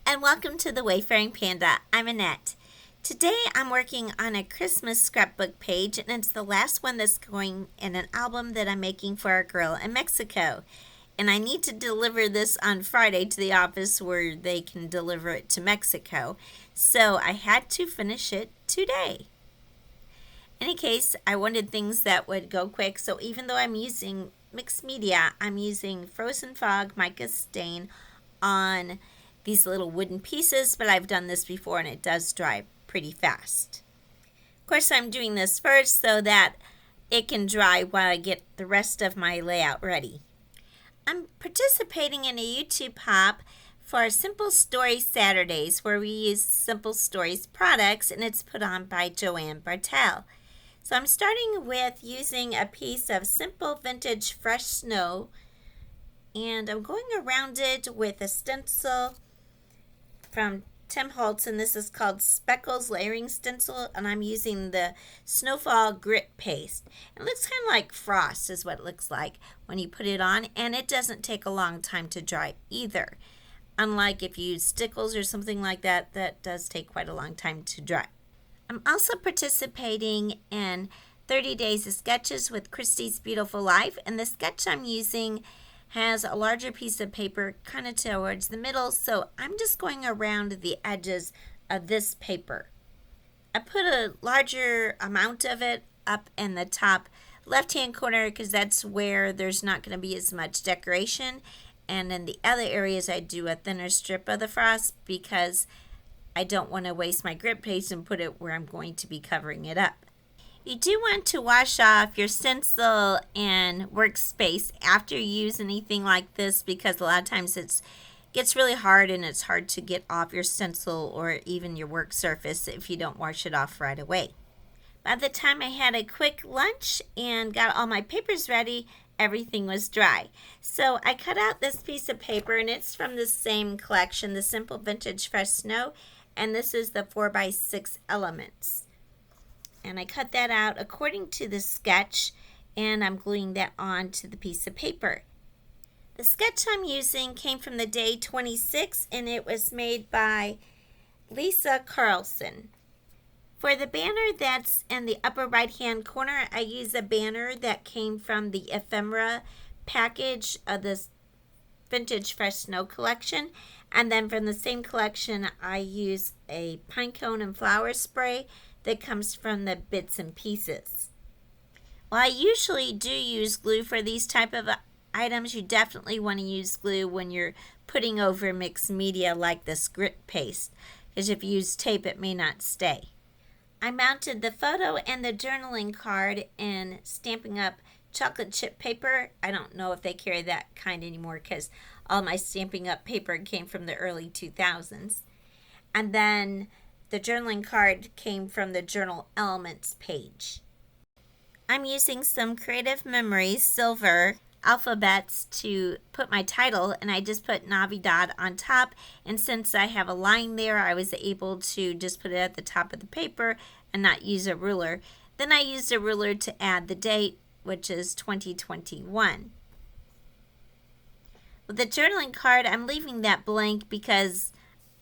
and welcome to the Wayfaring Panda. I'm Annette. Today I'm working on a Christmas scrapbook page, and it's the last one that's going in an album that I'm making for a girl in Mexico. And I need to deliver this on Friday to the office where they can deliver it to Mexico. So I had to finish it today. In any case, I wanted things that would go quick, so even though I'm using mixed media, I'm using Frozen Fog mica stain on these little wooden pieces, but I've done this before and it does dry pretty fast. Of course, I'm doing this first so that it can dry while I get the rest of my layout ready. I'm participating in a YouTube hop for Simple Story Saturdays where we use Simple Stories products, and it's put on by Joanne Bartel. So I'm starting with using a piece of Simple Vintage Fresh Snow, and I'm going around it with a stencil from Tim Holtz, and this is called Speckles Layering Stencil, and I'm using the Snowfall Grit Paste. It looks kind of like frost is what it looks like when you put it on, and it doesn't take a long time to dry either. Unlike if you use stickles or something like that, that does take quite a long time to dry. I'm also participating in 30 Days of Sketches with Christie's Beautiful Life, and the sketch I'm using has a larger piece of paper kind of towards the middle, so I'm just going around the edges of this paper. I put a larger amount of it up in the top left-hand corner because that's where there's not going to be as much decoration, and in the other areas I do a thinner strip of the frost because I don't want to waste my grit paste and put it where I'm going to be covering it up. You do want to wash off your stencil and workspace after you use anything like this because a lot of times it gets really hard and it's hard to get off your stencil or even your work surface if you don't wash it off right away. By the time I had a quick lunch and got all my papers ready, everything was dry. So I cut out this piece of paper, and it's from the same collection, the Simple Vintage Fresh Snow, and this is the 4x6 Elements. And I cut that out according to the sketch, and I'm gluing that onto the piece of paper. The sketch I'm using came from the day 26, and it was made by Lisa Carlson. For the banner that's in the upper right hand corner, I use a banner that came from the Ephemera package of this Vintage Fresh Snow collection. And then from the same collection, I use a pine cone and flower spray that comes from the Bits and Pieces. Well, I usually do use glue for these type of items. You definitely want to use glue when you're putting over mixed media like this grit paste, because if you use tape, it may not stay. I mounted the photo and the journaling card in Stampin' Up! Chocolate chip paper. I don't know if they carry that kind anymore because all my Stampin' Up! Paper came from the early 2000s. And then the journaling card came from the Journal Elements page. I'm using some Creative Memories silver alphabets to put my title, and I just put Navidad on top, and since I have a line there, I was able to just put it at the top of the paper and not use a ruler. Then I used a ruler to add the date, which is 2021. With the journaling card, I'm leaving that blank because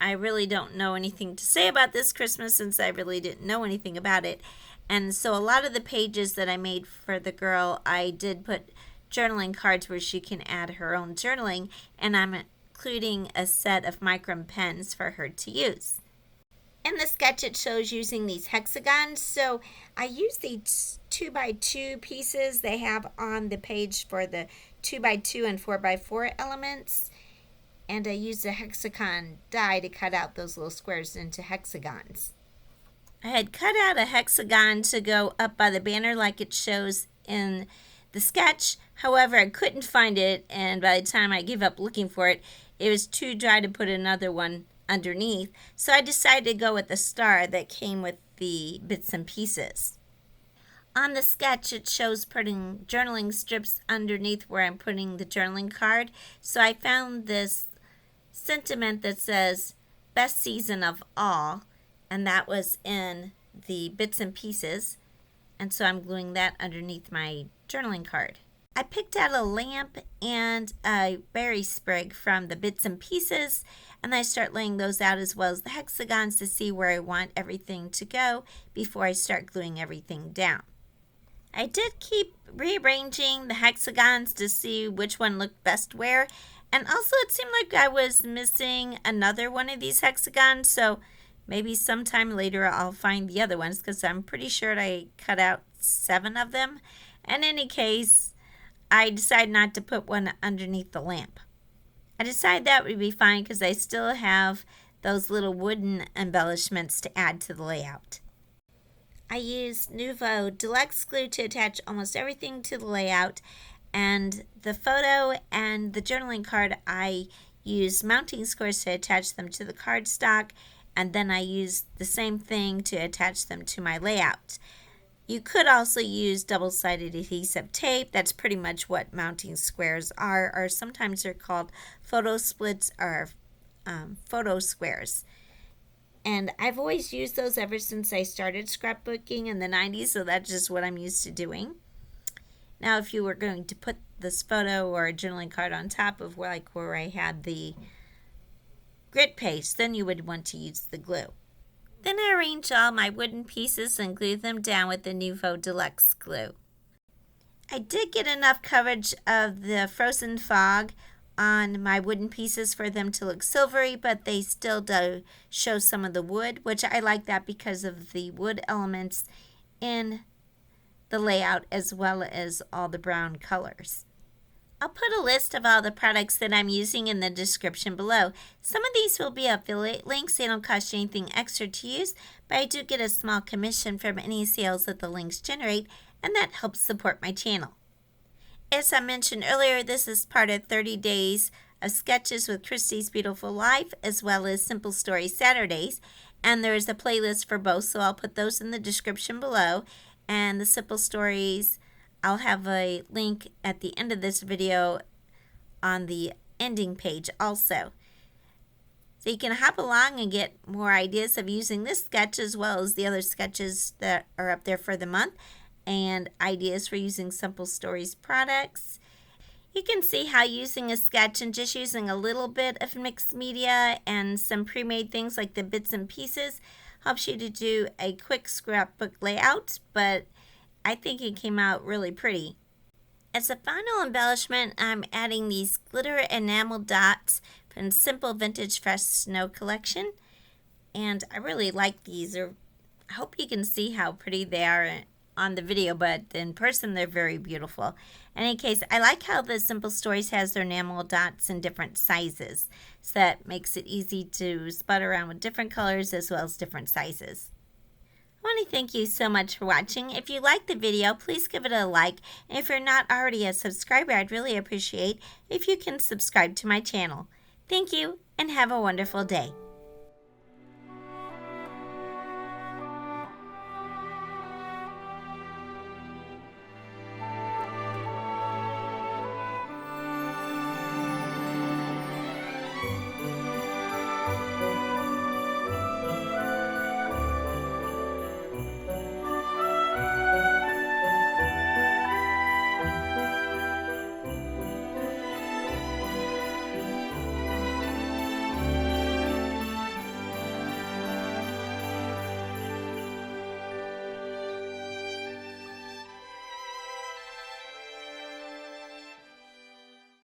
I really don't know anything to say about this Christmas since I really didn't know anything about it. And so a lot of the pages that I made for the girl, I did put journaling cards where she can add her own journaling, and I'm including a set of micron pens for her to use. In the sketch, it shows using these hexagons, so I use these 2x2 pieces they have on the page for the 2x2 and 4x4 elements, and I used a hexagon die to cut out those little squares into hexagons. I had cut out a hexagon to go up by the banner like it shows in the sketch. However, I couldn't find it, and by the time I gave up looking for it, it was too dry to put another one underneath. So I decided to go with the star that came with the Bits and Pieces. On the sketch, it shows putting journaling strips underneath where I'm putting the journaling card. So I found this sentiment that says, Best Season of All, and that was in the Bits and Pieces. And so I'm gluing that underneath my journaling card. I picked out a lamp and a berry sprig from the bits and pieces, and I start laying those out as well as the hexagons to see where I want everything to go before I start gluing everything down. I did keep rearranging the hexagons to see which one looked best where, and also it seemed like I was missing another one of these hexagons, so maybe sometime later I'll find the other ones because I'm pretty sure I cut out 7 of them. In any case, I decided not to put one underneath the lamp. I decided that would be fine because I still have those little wooden embellishments to add to the layout. I used Nouveau Deluxe glue to attach almost everything to the layout, and the photo and the journaling card I used mounting squares to attach them to the cardstock, and then I used the same thing to attach them to my layout. You could also use double-sided adhesive tape. That's pretty much what mounting squares are, or sometimes they're called photo splits or photo squares. And I've always used those ever since I started scrapbooking in the 90s, so that's just what I'm used to doing. Now, if you were going to put this photo or a journaling card on top of where I had the grit paste, then you would want to use the glue. Then I arranged all my wooden pieces and glued them down with the Nouveau Deluxe glue. I did get enough coverage of the frozen fog on my wooden pieces for them to look silvery, but they still do show some of the wood, which I like that because of the wood elements in the layout as well as all the brown colors. I'll put a list of all the products that I'm using in the description below. Some of these will be affiliate links. They don't cost you anything extra to use, but I do get a small commission from any sales that the links generate, and that helps support my channel. As I mentioned earlier, this is part of 30 Days of Sketches with Christy's Beautiful Life, as well as Simple Story Saturdays, and there is a playlist for both, so I'll put those in the description below. And the Simple Stories, I'll have a link at the end of this video on the ending page also. So you can hop along and get more ideas of using this sketch as well as the other sketches that are up there for the month, and ideas for using Simple Stories products. You can see how using a sketch and just using a little bit of mixed media and some pre-made things like the bits and pieces helps you to do a quick scrapbook layout, but I think it came out really pretty. As a final embellishment, I'm adding these glitter enamel dots from Simple Vintage Fresh Snow collection, and I really like these. I hope you can see how pretty they are on the video, but in person they're very beautiful. In any case, I like how the Simple Stories has their enamel dots in different sizes, so that makes it easy to spot around with different colors as well as different sizes. I want to thank you so much for watching. If you liked the video, please give it a like, and if you're not already a subscriber, I'd really appreciate if you can subscribe to my channel. Thank you, and have a wonderful day.